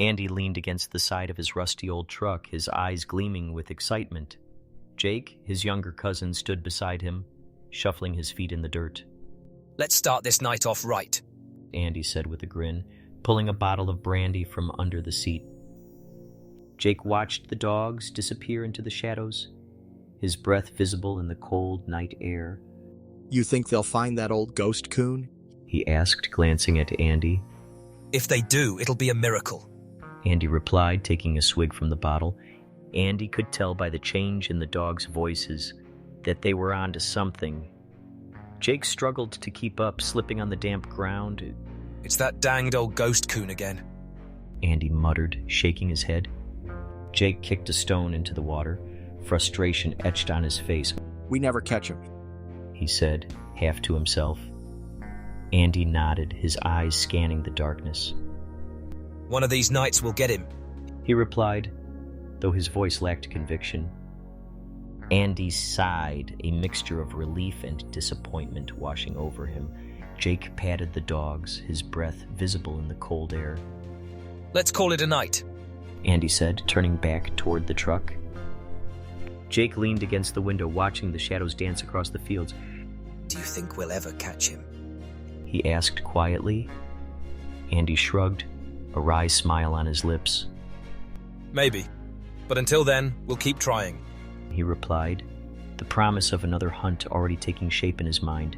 Andy leaned against the side of his rusty old truck, his eyes gleaming with excitement. Jake, his younger cousin, stood beside him, shuffling his feet in the dirt. Let's start this night off right, Andy said with a grin, pulling a bottle of brandy from under the seat. Jake watched the dogs disappear into the shadows, his breath visible in the cold night air. You think they'll find that old ghost, Coon? He asked, glancing at Andy. If they do, it'll be a miracle, Andy replied, taking a swig from the bottle. Andy could tell by the change in the dogs' voices that they were onto something. Jake struggled to keep up, slipping on the damp ground. It's that danged old ghost Coon again, Andy muttered, shaking his head. Jake kicked a stone into the water, frustration etched on his face. We never catch him, he said, half to himself. Andy nodded, his eyes scanning the darkness. One of these nights we'll get him, he replied, though his voice lacked conviction. Andy sighed, a mixture of relief and disappointment washing over him. Jake patted the dogs, his breath visible in the cold air. Let's call it a night, Andy said, turning back toward the truck. Jake leaned against the window, watching the shadows dance across the fields. Do you think we'll ever catch him? He asked quietly. Andy shrugged, a wry smile on his lips. Maybe, but until then, we'll keep trying, he replied, the promise of another hunt already taking shape in his mind.